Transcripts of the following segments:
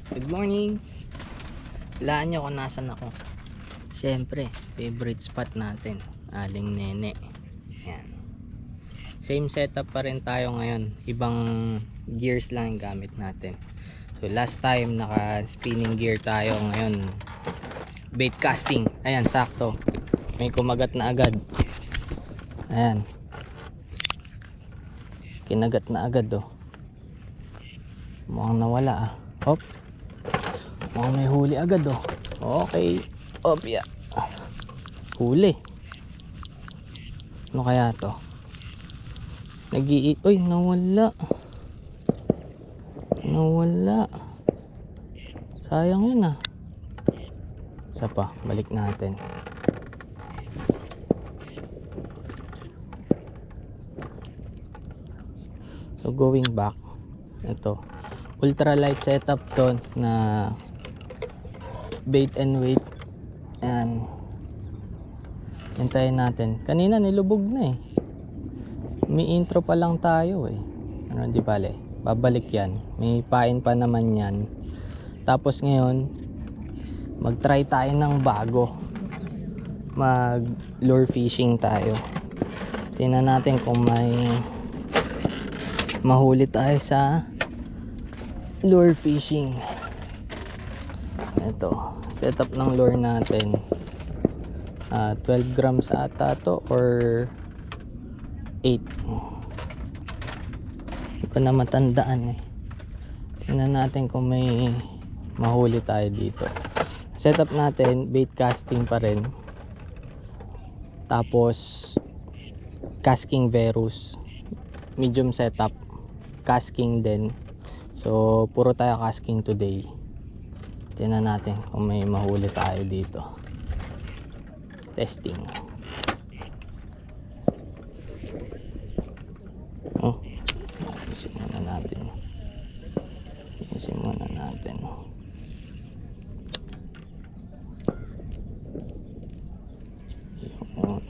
Good morning. Hulaan nyo kung nasan ako. Siyempre, favorite spot natin, Aling Nene. Yan. Same setup pa rin tayo ngayon. Ibang gears lang yung gamit natin. So last time naka spinning gear tayo, ngayon bait casting. Ayan, sakto. May kumagat na agad. Ayan. Kinagat na agad oh. Mukhang nawala ah. Hop. Mukhang may huli agad oh. Okay. Opya. Huli. Ano kaya to? Nag-iit. Uy, nawala. Nawala. Sayang yun ah. Isa pa. Balik natin. So going back. Ito. Ultralight setup to na bait and weight. Ayan. Hintayin natin. Kanina nilubog na eh. May intro pa lang tayo eh. Ano, di bale. Babalik yan. May pain pa naman yan. Tapos ngayon, mag-try tayo ng bago. Mag-lure fishing tayo. Tingnan natin kung may mahuli tayo sa lure fishing. Ito. Setup ng lure natin. 12 grams ata to or 8. Hindi ko na matandaan eh. Tingnan natin kung may mahuli tayo dito. Setup natin bait casting pa rin. Tapos casking Verus. Medium setup. Casking din. So puro tayo casking today. Tingnan natin kung may mahuli tayo dito. Testing. Oh, isin muna natin. Isin muna natin. Yun.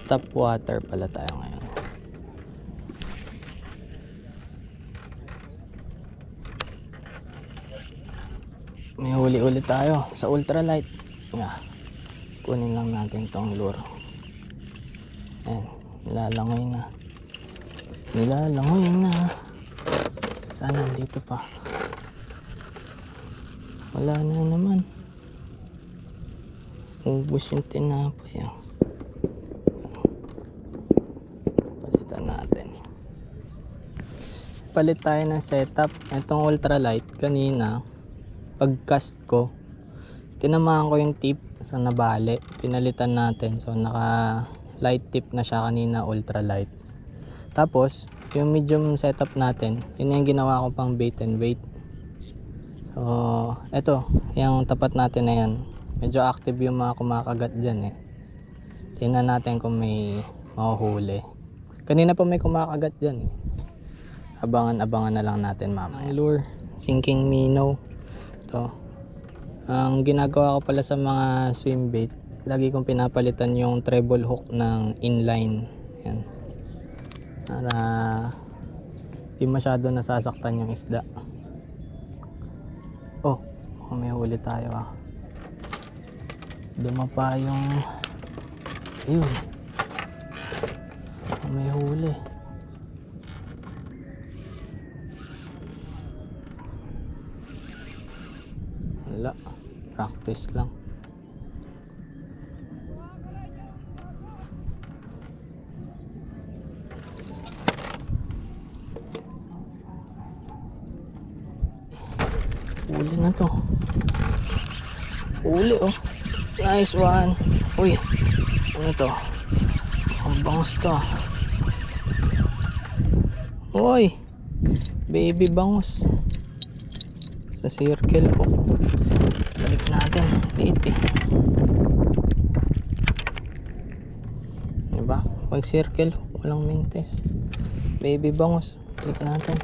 Top water pala tayo ngayon. May huli-huli tayo sa ultralight. Kunin lang natin tong lure. Ayan, nilalangoy na. Nilalangoy na. Sana dito pa. Wala na naman. Ubus yung tinapay. Palitan natin. Palit tayo ng setup. Itong ultralight kanina pag-cast ko, tinamaan ko yung tip sa nabali, pinalitan natin. So naka light tip na siya kanina, ultralight. Tapos yung medium setup natin, yun yung ginawa ko pang bait and weight. So eto, yung tapat natin na yan, medyo active yung mga kumakagat dyan eh. Tingnan natin kung may mahuhuli. Kanina pa may kumakagat dyan eh. Abangan na lang natin mamaya. Lure, sinking minnow. To. Ang ginagawa ko pala sa mga swim bait, lagi kong pinapalitan yung treble hook ng inline. Yan. Para di masyado nasasaktan yung isda. Oh, may huli tayo ah. Dumapa yung ayun. May huli. Wala, practice lang. Huli na to. Huli oh. Nice one. Uy, ano to? Ang bangus to. Uy, baby bangus. Sa circle po. Balik natin. Liit eh. Diba? Pag circle, walang mintes. Baby bangus. Balik natin.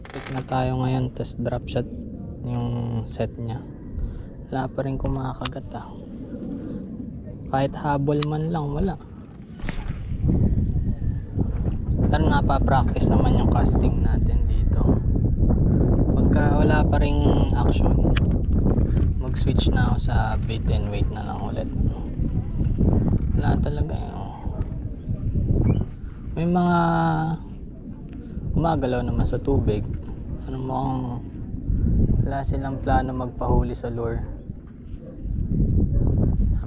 Balik na tayo ngayon. Test drop shot yung set niya. Wala pa rin kumakagat kahit habol man lang wala. Pero napapractice naman yung casting natin dito. Pagka wala pa ring action, mag switch na ako sa bait and wait na lang ulit. Wala talaga may mga gumagalaw naman sa tubig. Ano mo wala silang plano magpahuli sa lure.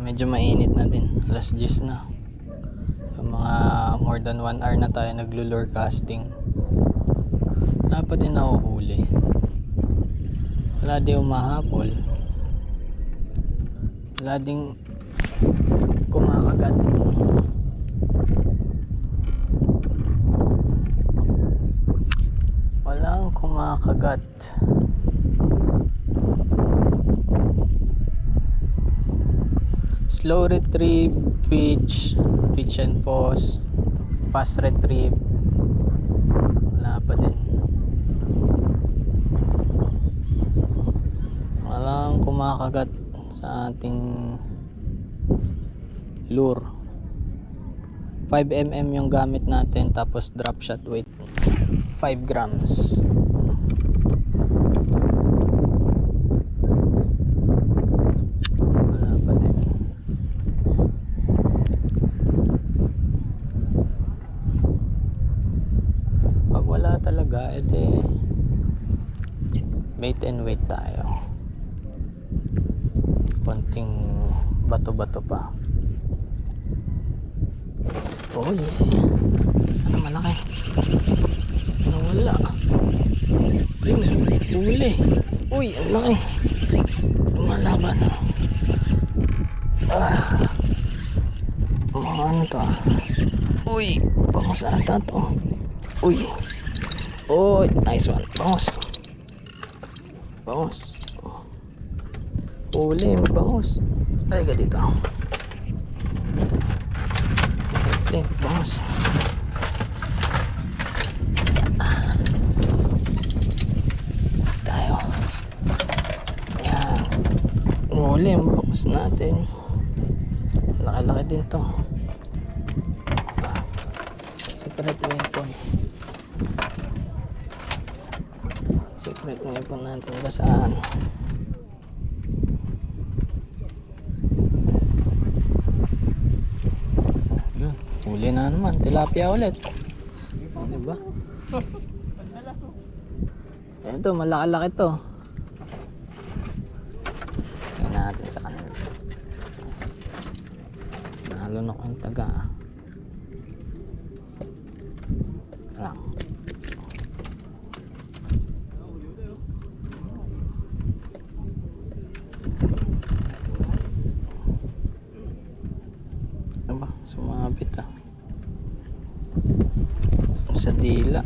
Medyo mainit na din, alas 10 na. So, mga more than 1 hour na tayo naglo-lure casting. Wala pa din nahuhuli. Wala din umahapol. Wala din kumakagat. Walang kumakagat. Slow retrieve, twitch and pause, fast retrieve, wala pa din. Walang kumakagat sa ating lure. 5mm yung gamit natin, tapos drop shot weight 5 grams. Talaga edi bait and wait tayo. Konting bato-bato pa. Oh yeah, sana malaki. Wala. Huli. Uy, ang laki. Lumalaban. Mga ano to Uy, bangos ata to. Uy. Oh, nice one. Bangos. Bangos. Uli, may bangos. Ay, ka dito. Uli, bangos. Tayo. Ayan. Uli, ang bangos natin. Laki-laki din to. Secret weapon. Secret weapon natin ba saan? Huli na naman, tilapia ulit. Diba? Ito, malaki-laki to. Tingnan natin sa kanila. Nalunok ang taga. Lang. Sumabit sa dila.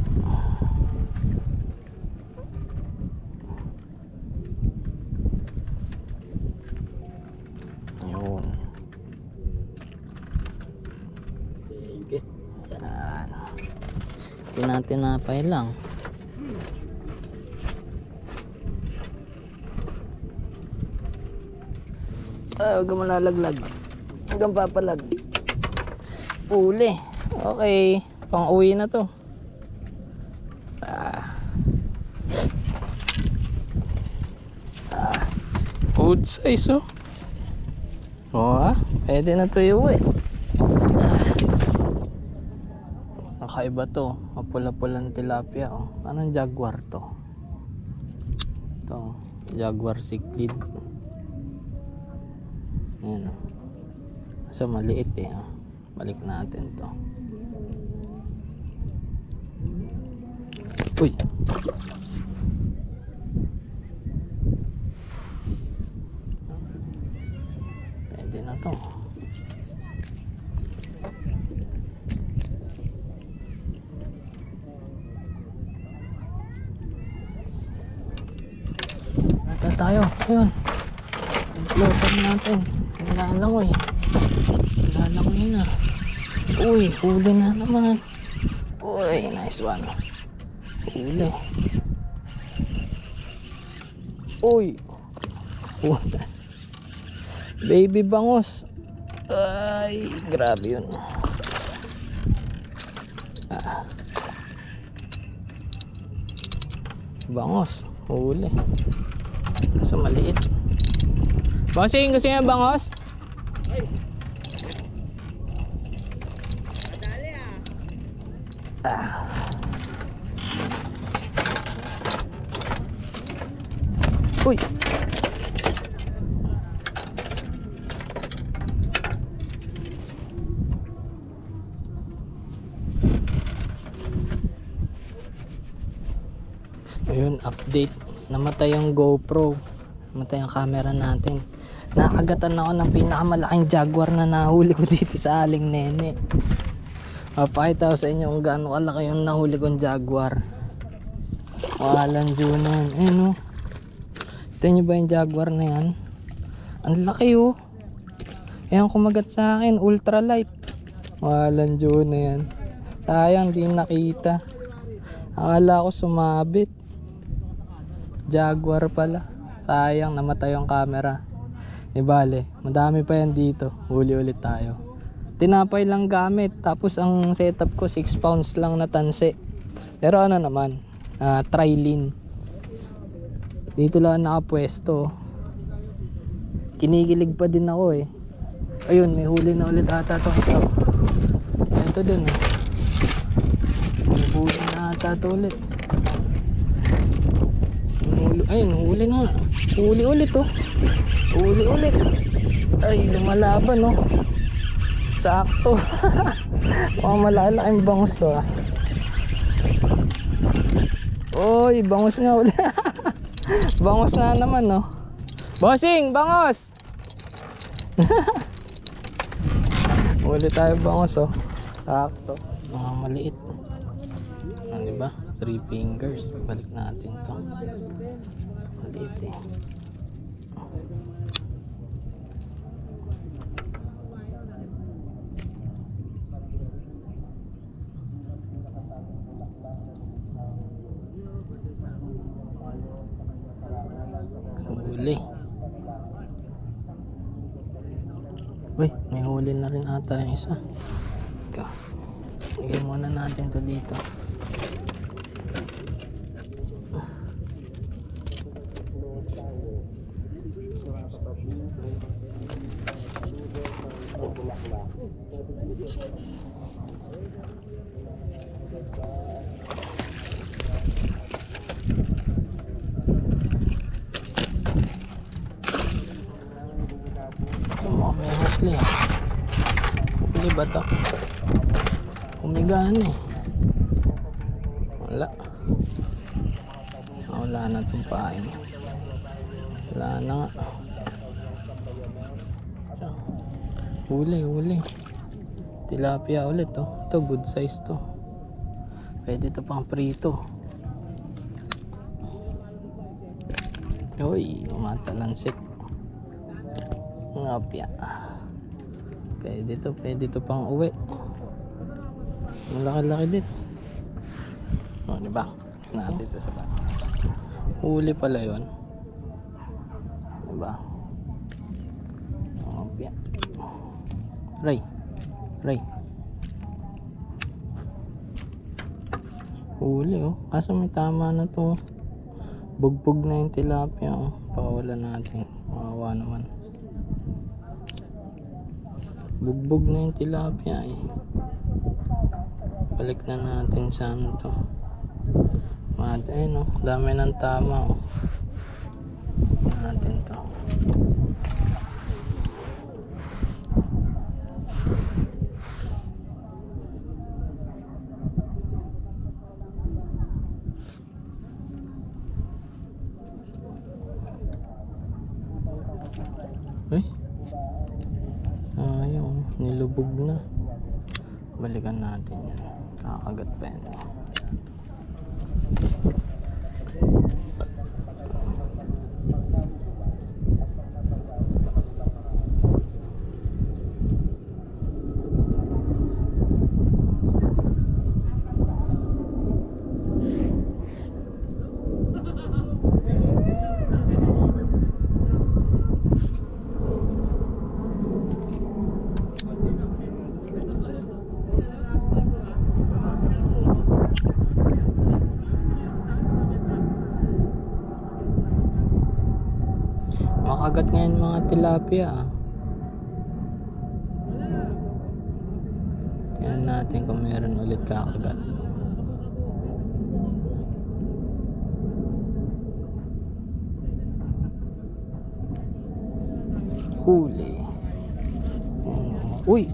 Ayun. Sige. Yan. Tinatinapay lang. Huwag ka malalaglag. Hanggang papalag. Uli. Okay. Pang uwi na to. Good size pwede na to iuwi. Nakaiba to. Mapula-pulang tilapia Anong jaguar to? Ito. Jaguar cichlid. Ayan so maliit balik natin to. Uy. Pwede na to. Nata tayo. Ayun. Floater natin. Nilalangoy. Nilalangoy na. Uy, huli na naman. Uy, nice one. Huli. Uy. Baby bangos. Ay, grabe yun. Bangos. Huli. Kaso maliit. Bossing, gusto niya bangos? Uy. Ayun, update. Namatay yung GoPro. Namatay ang camera natin. Nakagatan ako ng pinakamalaking jaguar na nahuli ko dito sa Aling Nene. Papakita ko sa inyo kung gaano kalaki yung nahuli kong jaguar. Walang Junon. Ayun o. Ito nyo ba yung jaguar na yan? Ang laki oh. Ayan kumagat sa akin. Ultralight. Walang Junon na yan. Sayang di nakita. Akala ko sumabit. Jaguar pala. Sayang namatay yung camera. Bale, madami pa yan dito. Huli ulit tayo. Tinapay lang gamit. Tapos ang setup ko 6 pounds lang na tanse. Pero ano naman, trilene. Dito lang nakapwesto. Kinikilig pa din ako eh. Ayun, may huli na ulit ata itong isa. Ito din eh. May huli na ata ito ulit. Ayun, huli na. Huli ulit oh. Huli ulit. Ay, lumalaban oh. Sakto. Malalaking bangus to ah. Oy, bangus nga ulit. Bangus na naman no. Bossing, bangus. Huli tayo bangus oh. Sakto. Mga maliit. Di ba? 3 fingers. Balik natin to. Maliit eh. Huli. Uy, may huli na rin ata yung isa. Ika. Igay muna natin to dito. May hukli. Hukli ba ito? Humigaan eh. Wala. Wala na itong pain. Wala na nga. Huli. Tilapia ulit oh. Ito good size to. Pwede ito pang prito. Uy, umatalansik. Ngapya. Pwede to pang uwi. Malaki-laki din. O, diba? Natin ito sa bata. Huli pala yun. Diba? Ngapya. Ray. Huli oh. Kaso may tama na to. Bugbog na yung tilapia oh. Pawala natin. Mawawa naman. Bugbog na yung tilapia eh. Balik na natin sa ano to. Ayun oh. Dami ng tama oh. Natin to. Sayang, nilubog na. Balikan natin yan. Kakagat pa yan. Makagat ngayon mga tilapia ah. Tingnan natin kung meron ulit kakagat. Huli. Uy.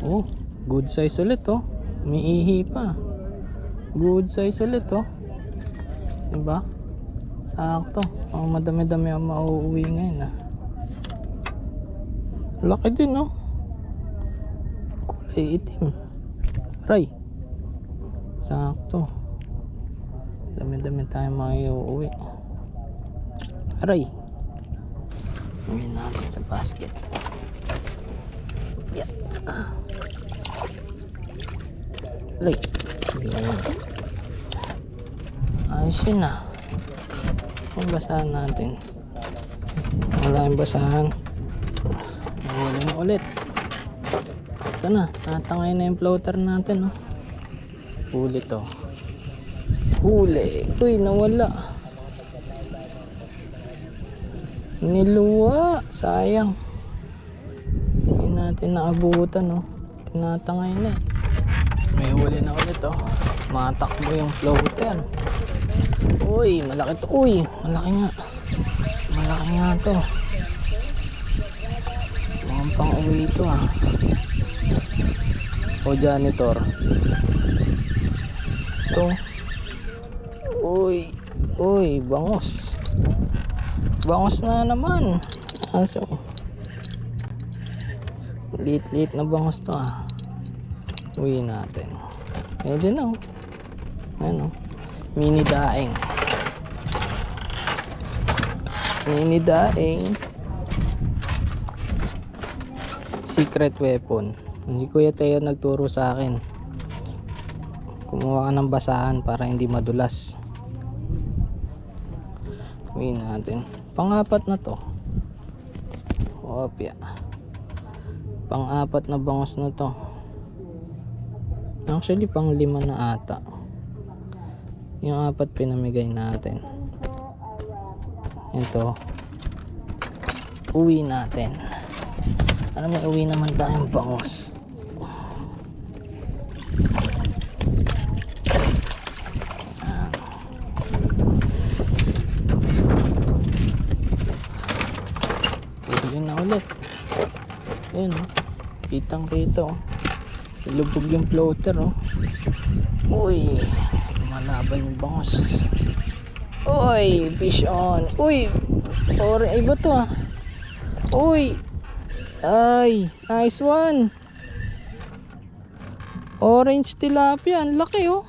Oh, good size ulit oh. Umiihi pa. Good size ulit oh. Diba? Sakto. Ang madami-dami ang mauuwi ngayon ah. Laki din oh. Kulay itim. Aray. Sakto. Dami-dami tayo mauuwi. Aray. Uwi natin sa basket. Yeah. Aray. Ayos yun ah. Ang basahan natin. Wala yung basahan. Huli mo ulit. Ito na. Natangay na yung floater natin. Oh. Huli to. Huli. Uy, nawala. Niluwa. Sayang. Hindi natin naabutan. Oh. Tinatangay na eh. May huli na ulit. Oh. Matakbo yung floater. Uy, malaki to. Uy, malaki nga. Malaki nga to. Mukhang pang uwi ito ah. O janitor. Ito. Uy, bangos. Bangos na naman. Aso. Liit na bangos to ah. Uwi natin. Pwede na oh. Ano? Mini daing. Secret weapon. Si Kuya Teo nagturo sa akin. Kumuha ka ng basahan para hindi madulas. Uwi natin. Pang-apat na to. Opya. Pang-apat na bangos na to. Actually pang-5 na ata. Yung 4 pinamigay natin. Ito. Uwi natin. Ano, may uwi naman tayong bangos. Uwi na ulit. Ayan oh. Kitang dito oh. Lubog yung floater oh. Uy, malaban yung bangos. Uy, fish on. Uy, iba to ah. Uy, ay, nice one. Orange tilapia, ang laki oh.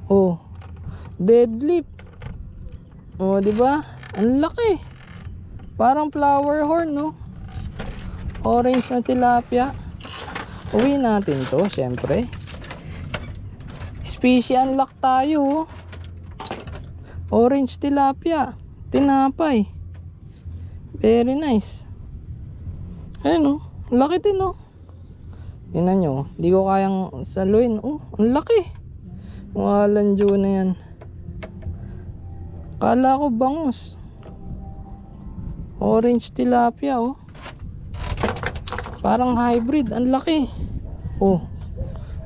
Oh, deadlift. Oh, di ba? Ang laki. Parang flower horn no. Orange na tilapia. Uwi natin to, syempre. Species unlock tayo. Orange tilapia. Tinapay. Very nice. Ayan o. Laki din o. Tingnan nyo. Hindi ko kayang saluin. Oh, ang laki. Walang dyo na yan. Kala ko bangus. Orange tilapia o. Parang hybrid. Ang laki. Oh.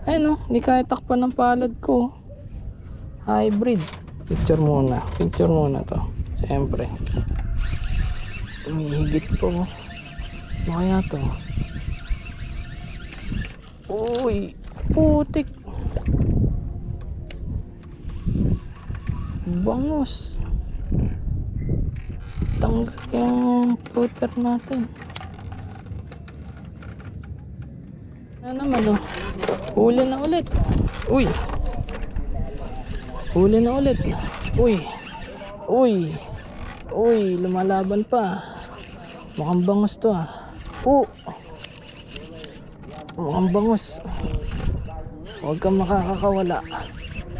Ayun o, hindi kaya takpan ng palad ko. Hybrid. Picture muna to. Siyempre. Tumihigit po. Ano kaya to? Uy, putik. Bangus. Tanggal yung floater natin. Ano naman oh. Huli na ulit. Uy. Huli na ulit. Uy, lumalaban pa. Mukhang bangus to ah. Mukhang bangus. Huwag kang makakakawala.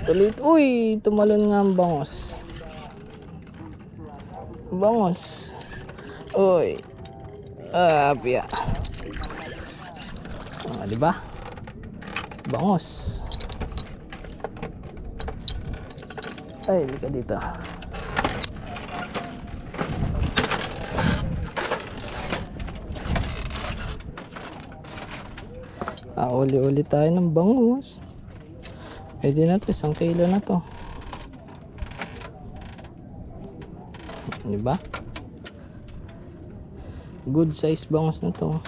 Tuloy. Uy, tumalon nga ang bangus. Uy. Apya. Diba? Bangus. Ay, lika dito. Uli-uli tayo ng bangus. Pwede na to, 1 kilo na to. Diba? Good size bangus na to.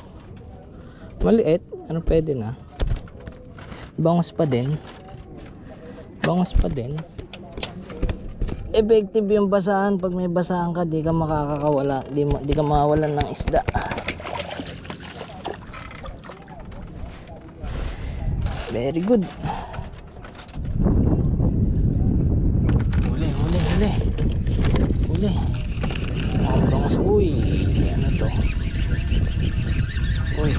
Maliit, ano pwede na. Bangus pa din. Bangus pa din. Effective yung basahan. Pag may basahan ka, di ka makakawala, di ka mawawalan ng isda. Very good. Huli. Bangus. Uy, ano to? Uy,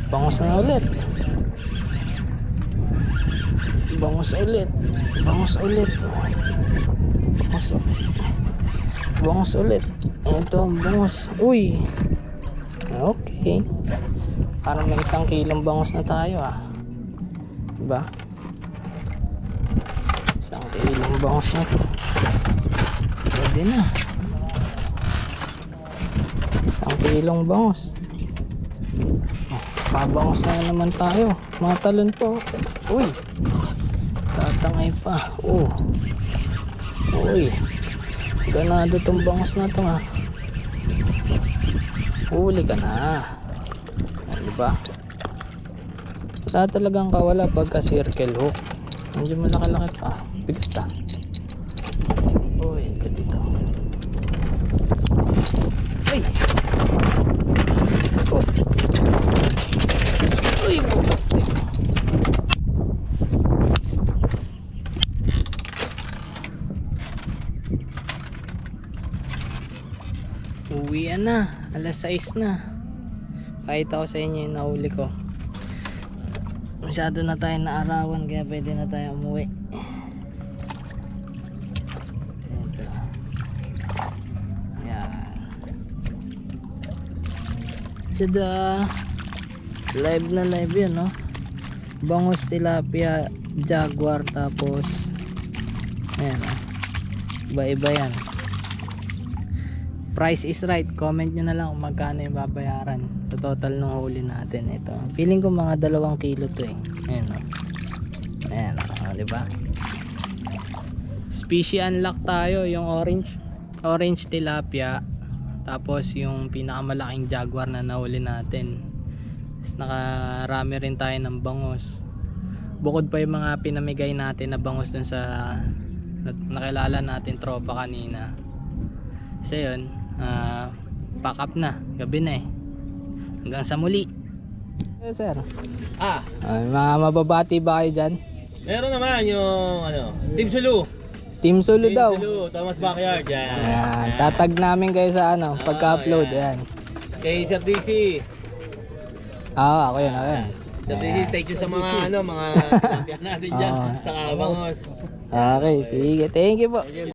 bangus na ulit. Bangus ulit. Ito, bangus. Uy. Okay. Parang may 1 kilong bangus na tayo Diba? 1 kilong bangus na to. Pwede na. 1 kilong bangus. Pabangus na naman tayo. Mga talon po. Uy. Tatangay pa. Uy. Ganado tong bangus na to Huli ka na. Diba? Wala talagang kawala pagka circle hook. Medyo malaki-laki pa. Bigat Uy, ito dito. Ay! Uy, bukat. Uwian na. Alas 6 na. Pakita ko sa inyo yung nahuli ko. Masyado na tayo naarawan kaya pwede na tayo umuwi. Ito. Yan. Tada! Live na live yun, no? Bangus, tilapia, jaguar, tapos ayan, iba-iba yan. Price is right. Comment nyo na lang kung magkano yung babayaran sa total ng huli natin. Ito, feeling ko mga 2 kilo to Ayan Ayan diba? Species unlock tayo. Yung orange tilapia, tapos yung pinakamalaking jaguar na nahuli natin. Nakarami rin tayo ng bangus. Bukod pa yung mga pinamigay natin na bangus dun sa nakilala natin tropa kanina. So yun, pack up na, gabi na hanggang sa muli. Sir, mga mababati ba kayo dyan? Meron naman yung Team Sulu. Team Sulu daw. Team Sulu, Thomas Backyard yan. Ayan, tatag namin kayo sa pagka-upload. Ayan. Kay Sir DC. Ako yun. Sir DC, thank you sa mga mga natin dyan. Sa Kabangos. Okay, sige. Thank you po.